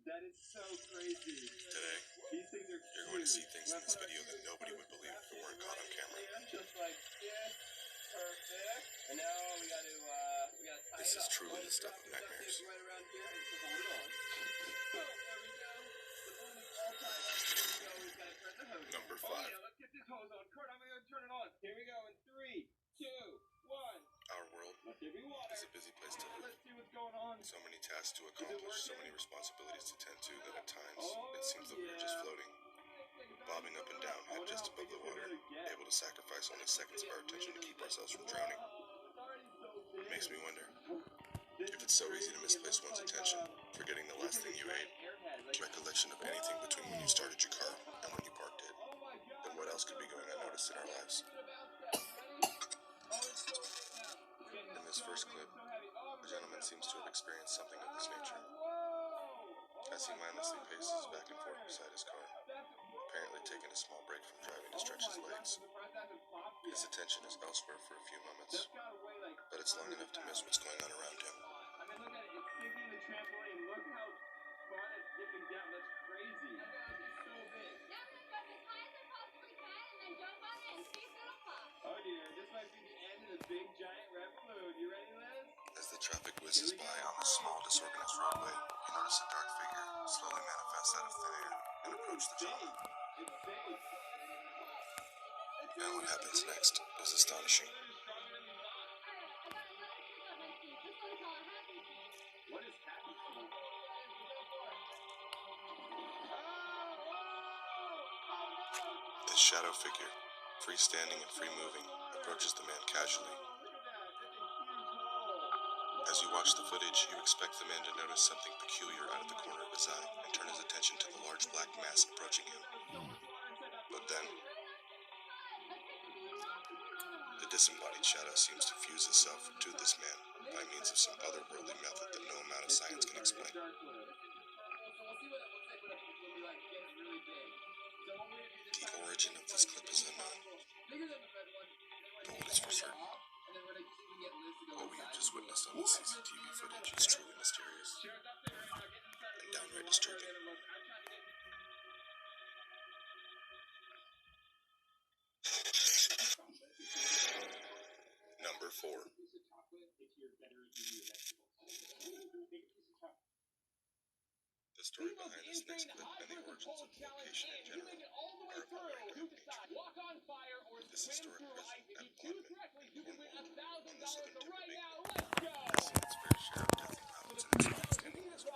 That is so crazy. Today, These things are you're going to see things in this video that nobody would believe if it weren't caught on camera. Just like this. Perfect. And now we gotta tie This it is up. truly the stuff of nightmares. Right around here and put the lid on. So, there we go. The balloon is all tied up. Here we go. We've got to turn the hose. Number 5. Oh, yeah, let's get this hose on. Kurt, I'm gonna turn it on. Here we go in 3, 2, 1. Our world is a busy place to live. Let's see what's going on. So many tasks to accomplish, so many responsibilities to tend to that at times it seems that we're just floating, bobbing up and down, head just above the water, able to sacrifice only seconds of our attention to keep ourselves from drowning. It makes me wonder if it's so easy to misplace one's attention, forgetting the last thing you ate, recollection of anything between when you started your car and when you parked it, then what else could be going unnoticed in our lives? In this first clip, the gentleman seems to have experienced something of this nature. As he mindlessly paces back and forth beside his car, apparently taking a small break from driving to stretch his legs. His attention is elsewhere for a few moments, but it's long enough to miss what's going on around him. I mean, look at it. It's sinking the trampoline. Look how far it's dipping down. That's crazy. It's so big. Now we're going to go as high as I possibly can and then jump on it and see if it'll pop. Oh dear, this might be the end of the big giant red balloon. You ready, Liz? As the traffic whizzes by on the small, disorganized roadway, you notice a dark figure slowly manifest out of thin air and approach the gentleman. It's big. And what happens next is astonishing. What is happening? This shadow figure, freestanding and free-moving, approaches the man casually. As you watch the footage, you expect the man to notice something peculiar out of the corner of his eye and turn his attention to the large black mass approaching him. But then, the disembodied shadow seems to fuse itself to this man by means of some otherworldly method that no amount of science can explain. The origin of this clip is unknown, but what is for certain, what we have just witnessed on the CCTV footage is truly mysterious and downright disturbing. Number 4. The story behind this next clip and the origins of the location in general are of a very grim nature. This historic prison at Bodmin, Cornwall, on the southern tip of England, has seen its fair share of death and violence in its long-standing history.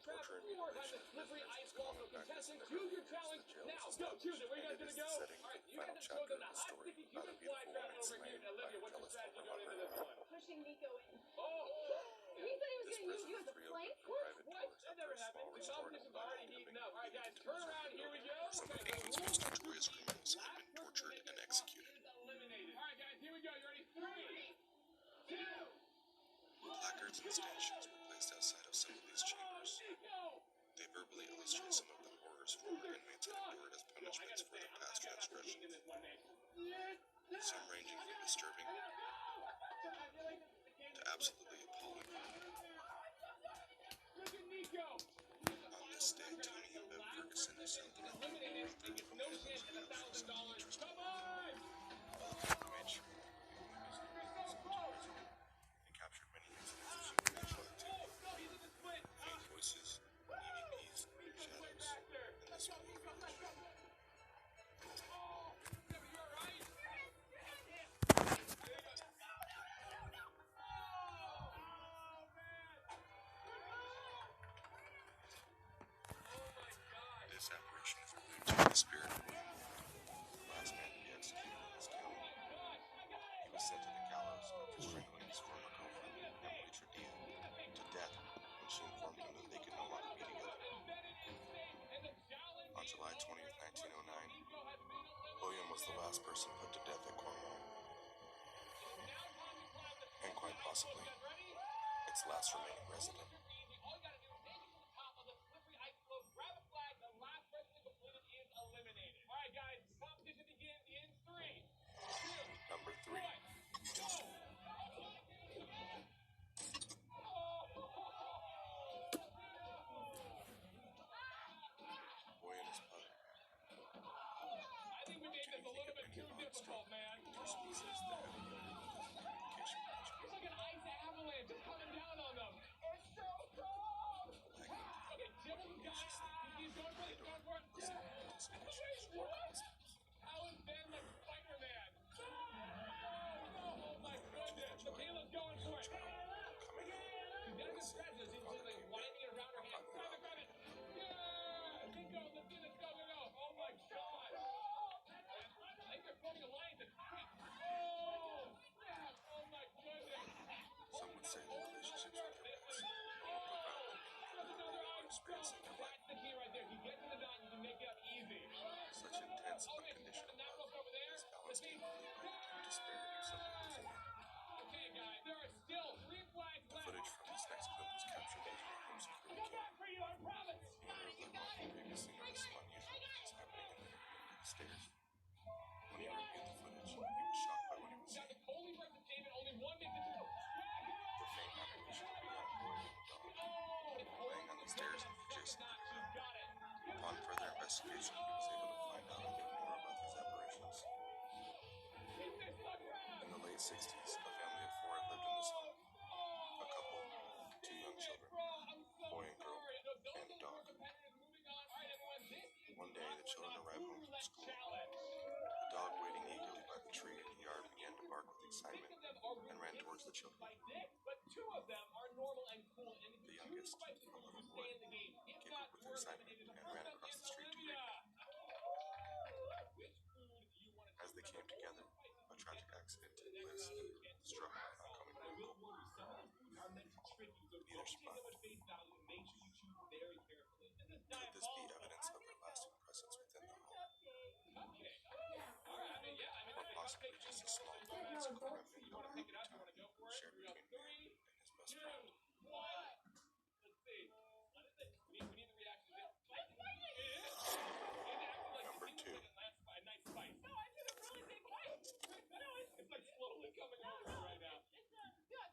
Torture and mutilation of prisoners is common practice in the early years the jail was established, and it is the setting for the final chapter of the story about a beautiful woman slain by her jealous former lover. Pushing Nico in. This prison, free open for private tours after a small restorative model living leading into reserve building where some of England's most notorious criminals have been tortured and executed. Placards and stanchions were placed outside of some of these chambers. They verbally illustrate some of the horrors former inmates had endured as punishments for their past transgressions. Some ranging from disturbing to absolutely appalling. On this day, Tony and Bev Ferguson are celled in a room from England's most interesting image. They captured many incidents of supernatural activity, faint voices, EVPs, shadows, and this one village. This apparition is believed to be the spirit of William, the last man to be executed in this county. He was sent to the gallows after strangling his former girlfriend, Emily Trudilla, to death when she informed him that they could no longer be together. On July 20th, 1909, William was the last person put to death at Cornwall. And quite possibly, its last remaining resident. Number 3. difficult, man. Two species that have communication It's like an ice avalanche just coming down on them. It's so cold. Okay, Jibble's got it. He's going for it. He's going for it. Wait, what? How is Ben like Spider-Man? No! Oh my goodness. Michaela's going for it. She's got a good presence. She's just like winding it around her hand. Grab it, grab it. Yeah! Nico, let's do this. Go, go, go. Oh my god. I think they're forming alliances. Wait. Oh! Snap. Oh my goodness. Some would say the relationships with their pets experiencing their life. That's the key right there. If you get to the knot, you can make it up easy. Such intense unconditional love is balanced in despair of something. Okay, guys, there are still 3 flags The left. footage from this next clip was captured as victims of cruel killing. For you, I promise. Previously noticed some unusual things happening in the stairs. When he reviewed the footage, he was shocked by what he was Now seeing. the Coley versus David, only one makes it through. The faint apparition of a young boy with a dog laying on the stairs in the adjacent room. Upon further investigation, he was able to find out a bit more about these apparitions. In the late 60s, a family of 4 lived in this home. A couple, 2 young children, boy and girl, and a dog. One day, the children arrived home from school. The dog, waiting eagerly by the tree in the yard, began to bark with excitement and ran towards the children. But 2 of them are normal and cool, and The youngest, a 11 boy, gave up with excitement and ran across the street to greet them. As they came together, a tragic accident took place and they were struck by an oncoming vehicle. Neither survived. Could this be evidence of their lasting presence within the home? Or possibly just a small physical remnant of early time shared between man and his best friend? Number 2.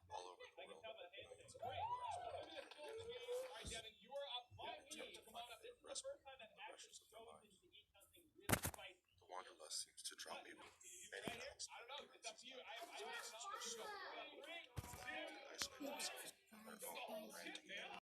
All over the world, millions of people are expecting to return to their homes, yet attempt to find the respite from the pressures of their lives. The wanderlust seems to draw people many miles away from special isolate themselves from their own ranting and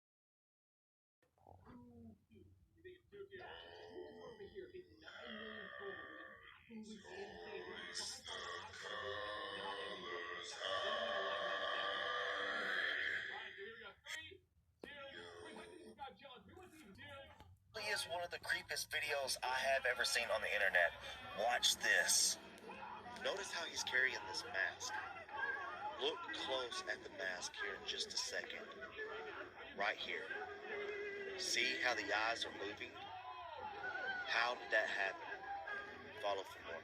Is one of the creepiest videos I have ever seen on the internet. Watch this. Notice how he's carrying this mask. Look close at the mask here in just a second. Right here. See how the eyes are moving? How did that happen? Follow for more.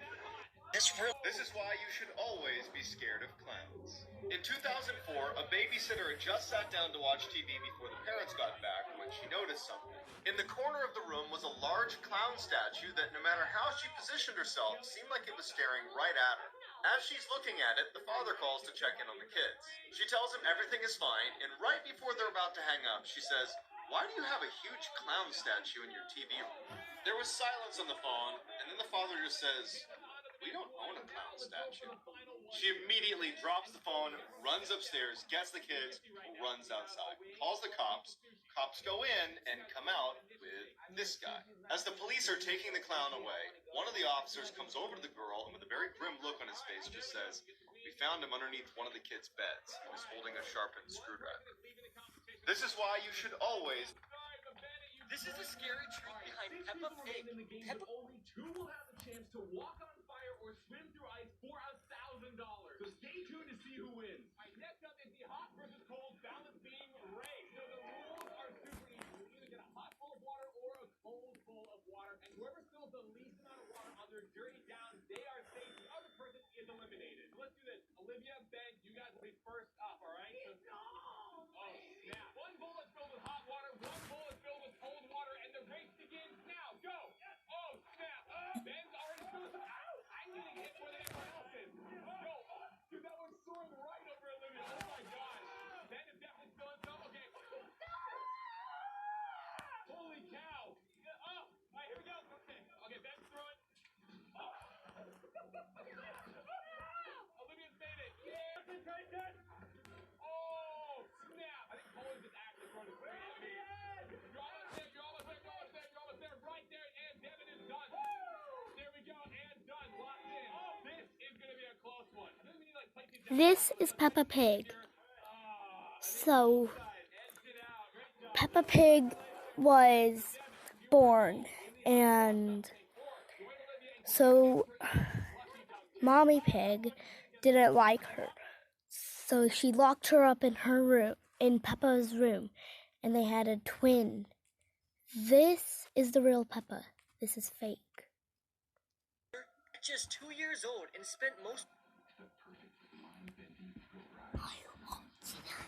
This is why you should always be scared of clowns. In 2004, a babysitter had just sat down to watch TV before the parents got back when she noticed something. In the corner of the room was a large clown statue that, no matter how she positioned herself, seemed like it was staring right at her. As she's looking at it, the father calls to check in on the kids. She tells him everything is fine, and right before they're about to hang up, she says, "Why do you have a huge clown statue in your TV room?" There was silence on the phone, and then the father just says, "We don't own a clown statue." She immediately drops the phone, runs upstairs, gets the kids, runs outside, calls the cops. Cops go in and come out with this guy. As the police are taking the clown away, one of the officers comes over to the girl and with a very grim look on his face just says, "We found him underneath one of the kids' beds. He was holding a sharpened screwdriver." This is why you should always... This is the scary truth behind Peppa Pig. Peppa... Only 2 will have the chance to walk on fire or swim through ice for $1,000. So stay tuned to see who wins. All right, next up is the hot versus cold balance beam race. So the rules are super easy. You either get a hot bowl of water or a cold bowl of water, and whoever spills the least amount of water on their dirty gowns, they are safe. The other person is eliminated. So let's do this. Olivia, Ben, you guys will be first up, all right? So, snap. 1 bowl is filled with hot water, 1 bowl is filled with cold water, and the race begins now. Go! Oh, snap! Ben's already filled with... Ow! I'm getting hit more than everyone else is. Go! Dude, that one's soaring right over Olivia. Oh, my God. Ben is definitely spilling some. Okay. Holy cow. Oh, all right, here we go. Okay, Ben's throwing. Oh. Oh, snap! I think Colin's just actually throwing his feet at me. You're almost there, you're almost there, you're almost there, you're almost there. Right there, and Devin is done. There we go, and done. Locked in. Oh, this is going to be a close one. I think we need to, like, play these down. This is Peppa Pig. So, Peppa Pig was born, and so Mommy Pig didn't like her. So she locked her up in her room, in Peppa's room, and they had a twin. This is the real Peppa. This is fake. Just 2 years old and spent most.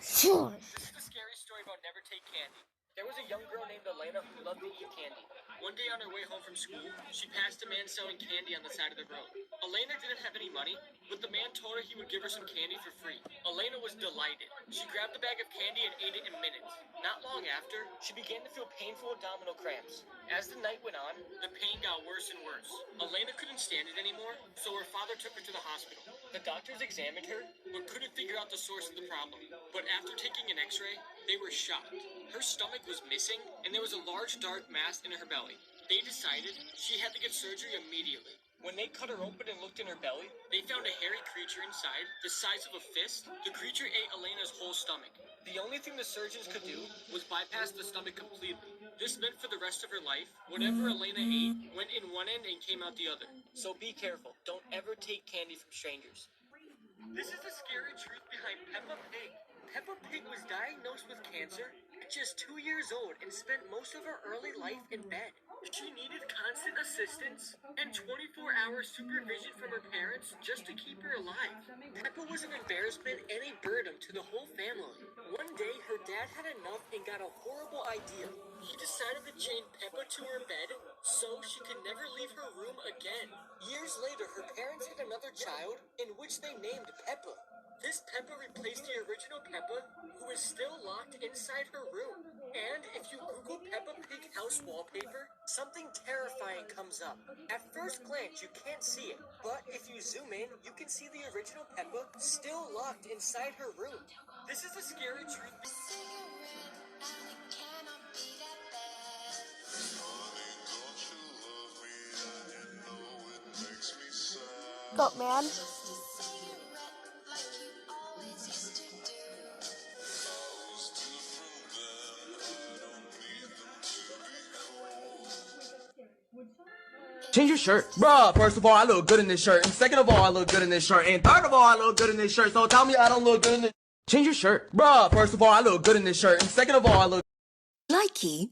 Sure. This is a scary story about never take candy. There was a young girl named Elena who loved to eat candy. One day on her way home from school, she passed a man selling candy on the side of the road. Elena didn't have any money, but the man told her he would give her some candy for free. Elena was delighted. She grabbed the bag of candy and ate it in minutes. Not long after, she began to feel painful abdominal cramps. As the night went on, the pain got worse and worse. Elena couldn't stand it anymore, so her father took her to the hospital. The doctors examined her, but couldn't figure out the source of the problem. But after taking an x-ray, they were shocked. Her stomach was missing, and there was a large dark mass in her belly. They decided she had to get surgery immediately. When they cut her open and looked in her belly, they found a hairy creature inside, the size of a fist. The creature ate Elena's whole stomach. The only thing the surgeons could do was bypass the stomach completely. This meant for the rest of her life, whatever Elena ate went in one end and came out the other. So be careful. Don't ever take candy from strangers. This is the scary truth behind Peppa Pig. Peppa Pig was diagnosed with cancer at just 2 years old and spent most of her early life in bed. She needed constant assistance and 24-hour supervision from her parents just to keep her alive. Peppa was an embarrassment and a burden to the whole family. One day, her dad had enough and got a horrible idea. He decided to chain Peppa to her bed so she could never leave her room again. Years later, her parents had another child in which they named Peppa. This Peppa replaced the original Peppa, who is still locked inside her room. And if you Google Peppa Pig house wallpaper, something terrifying comes up. At first glance, you can't see it, but if you zoom in, you can see the original Peppa still locked inside her room. This is a scary truth. What's up, man? Change your shirt. Bruh, first of all, I look good in this shirt. And second of all, I look good in this shirt. And third of all, I look good in this shirt. So tell me I don't look good in this. Change your shirt. Bruh, first of all, I look good in this shirt. And second of all, I look. Likey.